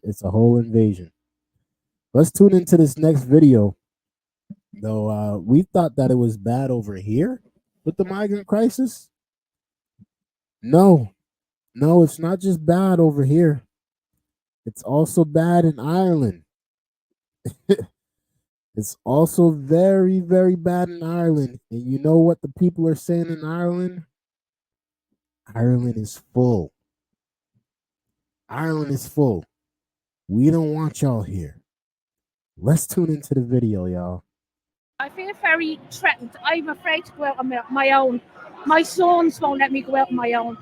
It's a whole invasion. Let's tune into this next video. Though we thought that it was bad over here with the migrant crisis. No, no, it's not just bad over here. It's also bad in Ireland. It's also very, very bad in Ireland. And you know what the people are saying in Ireland? Ireland is full. Ireland is full. We don't want y'all here. Let's tune into the video, y'all. I feel very threatened. I'm afraid to go out on my own. My sons won't let me go out on my own.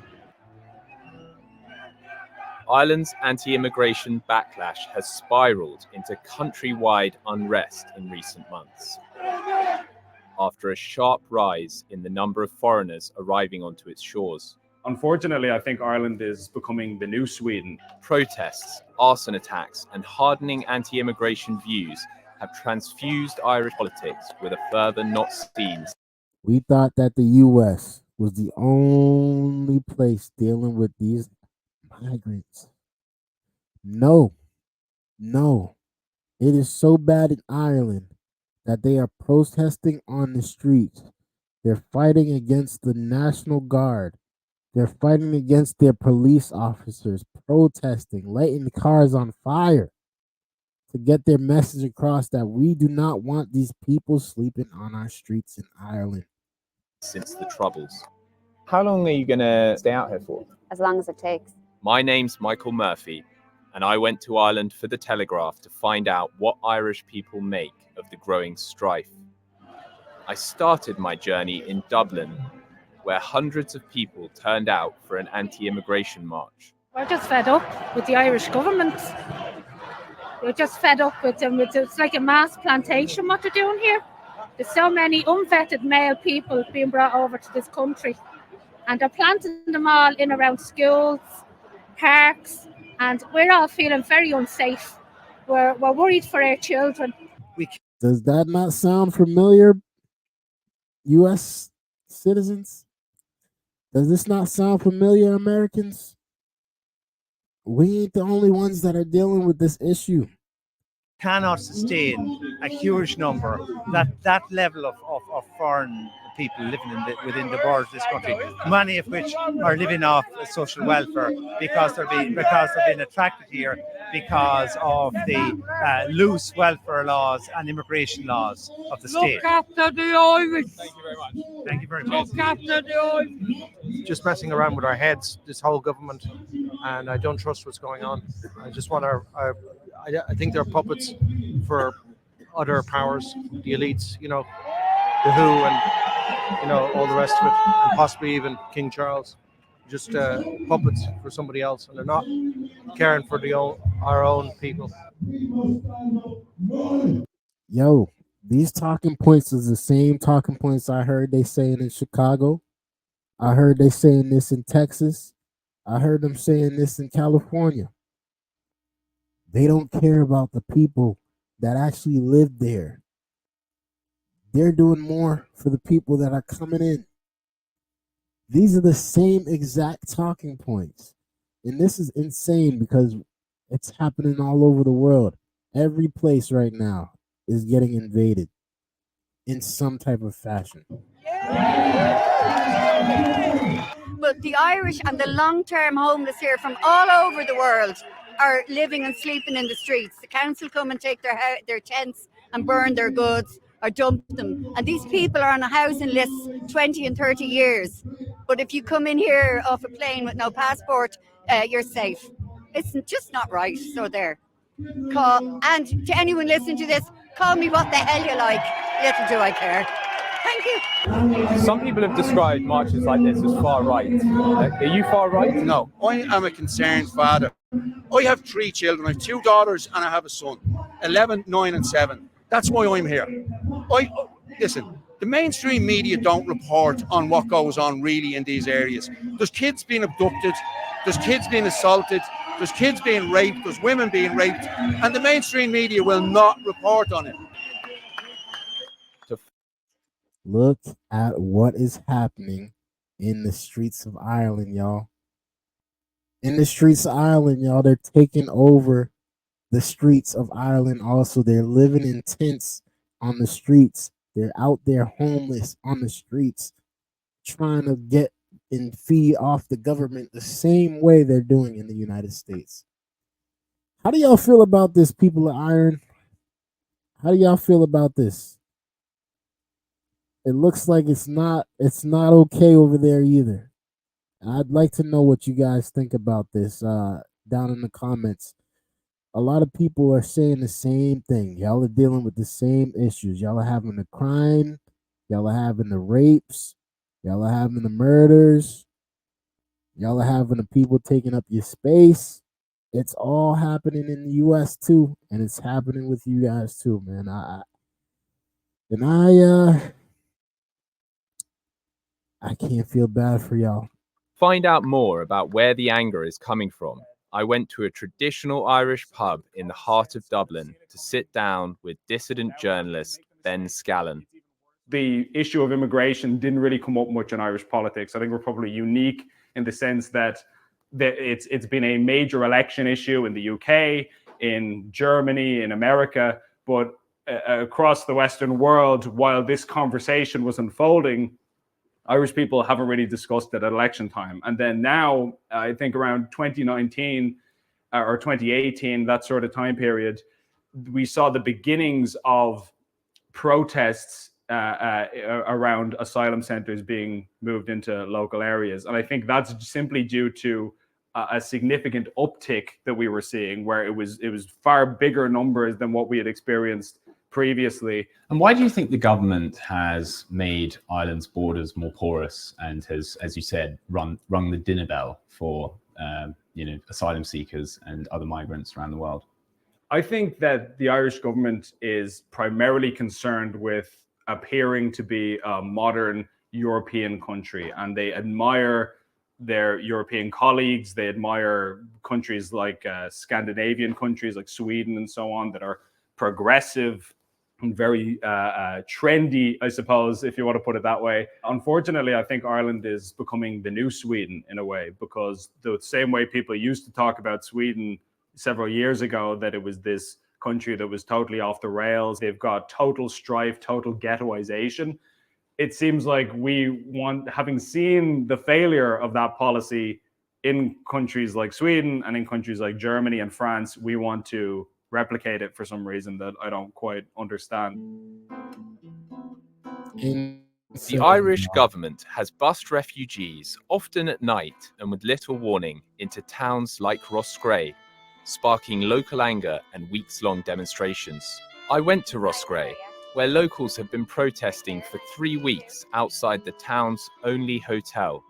Ireland's anti-immigration backlash has spiralled into countrywide unrest in recent months, after a sharp rise in the number of foreigners arriving onto its shores. Unfortunately, I think Ireland is becoming the new Sweden. Protests, arson attacks, and hardening anti-immigration views have transfused Irish politics with a further not seen. We thought that the U.S. was the only place dealing with these migrants. No, no. It is so bad in Ireland that they are protesting on the streets. They're fighting against the National Guard. They're fighting against their police officers, protesting, lighting cars on fire to get their message across that we do not want these people sleeping on our streets in Ireland. Since the Troubles. How long are you going to stay out here for? As long as it takes. My name's Michael Murphy, and I went to Ireland for the Telegraph to find out what Irish people make of the growing strife. I started my journey in Dublin, where hundreds of people turned out for an anti-immigration march. We're just fed up with the Irish government. We're just fed up with them. It's like a mass plantation what they're doing here. There's so many unvetted male people being brought over to this country, and they're planting them all in around schools, parks, and we're all feeling very unsafe. We're worried for our children. Does that not sound familiar, U.S. citizens? Does this not sound familiar, Americans? We ain't the only ones that are dealing with this issue. Cannot sustain a huge number, that level of foreign people living within the borders of this country, many of which are living off social welfare because they're being attracted here because of the loose welfare laws and immigration laws of the state. Look after the Irish. Thank you very much. Thank you very much. Look after the Irish. Just messing around with our heads, this whole government, and I don't trust what's going on. I just want I think they're puppets for other powers, the elites, the WHO and all the rest of it, and possibly even King Charles. Just puppets for somebody else, and they're not caring for our own people. Yo, these talking points is the same talking points I heard they saying in Chicago. I heard they saying this in Texas. I heard them saying this in California. They don't care about the people that actually live there. They're doing more for the people that are coming in. These are the same exact talking points. And this is insane because it's happening all over the world. Every place right now is getting invaded in some type of fashion. But the Irish and the long-term homeless here from all over the world are living and sleeping in the streets. The council come and take their tents and burn their goods or dump them. And these people are on a housing list 20 and 30 years. But if you come in here off a plane with no passport, you're safe. It's just not right. So there. And to anyone listening to this, call me what the hell you like. Little do I care. Thank you. Some people have described marches like this as far right. Are you far right? No, I am a concerned father. I have 3 children. I have 2 daughters and I have a son, 11, 9 and 7. That's why I'm here. Listen, the mainstream media don't report on what goes on really in these areas. There's kids being abducted, there's kids being assaulted, there's kids being raped, there's women being raped, and the mainstream media will not report on it. Look at what is happening in the streets of Ireland, y'all. in the streets of Ireland, y'all. They're taking over the streets of Ireland. Also, they're living in tents on the streets. They're out there homeless on the streets, trying to get and feed off the government the same way they're doing in the United States. How do y'all feel about this, people of Iron? How do y'all feel about this? It looks like it's not okay over there either. I'd like to know what you guys think about this down in the comments. A lot of people are saying the same thing. Y'all are dealing with the same issues. Y'all are having the crime, y'all are having the rapes, y'all are having the murders, y'all are having the people taking up your space. It's all happening in the US too, and it's happening with you guys too, man. I can't feel bad for y'all. Find out more about where the anger is coming from. I went to a traditional Irish pub in the heart of Dublin to sit down with dissident journalist Ben Scallon. The issue of immigration didn't really come up much in Irish politics. I think we're probably unique in the sense that it's been a major election issue in the UK, in Germany, in America, but across the Western world, while this conversation was unfolding, Irish people haven't really discussed it at election time. And then now, I think around 2019 or 2018, that sort of time period, we saw the beginnings of protests around asylum centers being moved into local areas. And I think that's simply due to a significant uptick that we were seeing, where it was far bigger numbers than what we had experienced previously. And why do you think the government has made Ireland's borders more porous and has, as you said, rung the dinner bell for asylum seekers and other migrants around the world? I think that the Irish government is primarily concerned with appearing to be a modern European country, and they admire their European colleagues. They admire countries like Scandinavian countries like Sweden and so on that are progressive and very trendy, I suppose, if you want to put it that way. Unfortunately, I think Ireland is becoming the new Sweden in a way, because the same way people used to talk about Sweden several years ago, that it was this country that was totally off the rails. They've got total strife, total ghettoization. It seems like having seen the failure of that policy in countries like Sweden and in countries like Germany and France, we want to replicate it for some reason that I don't quite understand. The Irish government has bussed refugees, often at night and with little warning, into towns like Roscrea, sparking local anger and weeks-long demonstrations. I went to Roscrea, where locals have been protesting for 3 weeks outside the town's only hotel,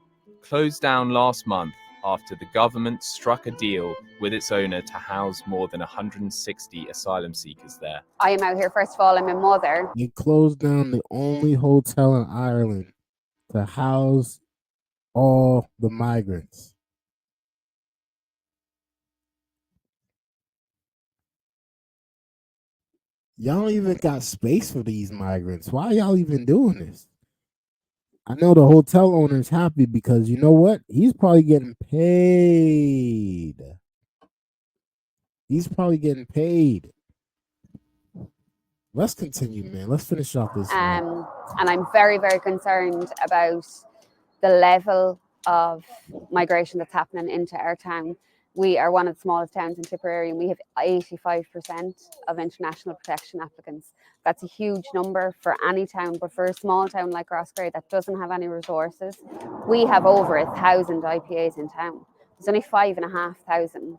closed down last month after the government struck a deal with its owner to house more than 160 asylum seekers there. I am out here, first of all, I'm a mother. They closed down the only hotel in Ireland to house all the migrants. Y'all don't even got space for these migrants. Why y'all even doing this? I know the hotel owner's happy because you know what? He's probably getting paid. He's probably getting paid. Let's continue, man. Let's finish off this. And I'm very, very concerned about the level of migration that's happening into our town. We are one of the smallest towns in Tipperary, and we have 85% of international protection applicants. That's a huge number for any town, but for a small town like Roscrea that doesn't have any resources, we have over 1,000 IPAs in town. There's only 5,500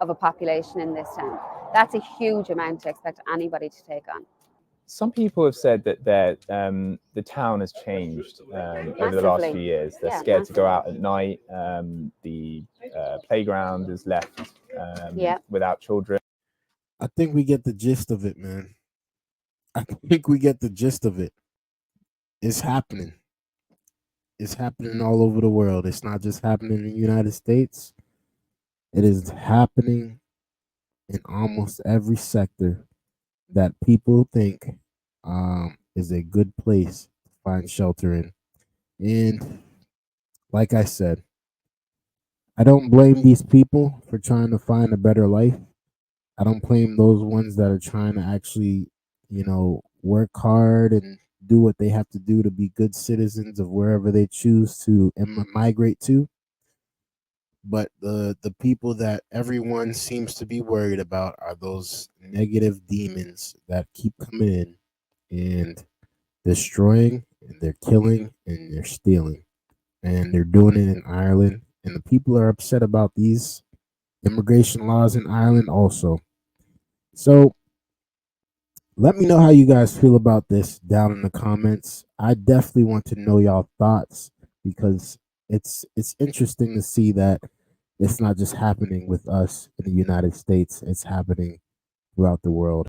of a population in this town. That's a huge amount to expect anybody to take on. Some people have said that the town has changed over the last few years. They're scared to go out at night. The playground is left without children. I think we get the gist of it, man. I think we get the gist of it. It's happening. It's happening all over the world. It's not just happening in the United States. It is happening in almost every sector that people think is a good place to find shelter in. And like I said, I don't blame these people for trying to find a better life. I don't blame those ones that are trying to actually, work hard and do what they have to do to be good citizens of wherever they choose to migrate to. But the people that everyone seems to be worried about are those negative demons that keep coming in and destroying, and they're killing, and they're stealing, and they're doing it in Ireland. And the people are upset about these immigration laws in Ireland also. So let me know how you guys feel about this down in the comments. I definitely want to know y'all thoughts, because it's interesting to see that it's not just happening with us in the United States, it's happening throughout the world.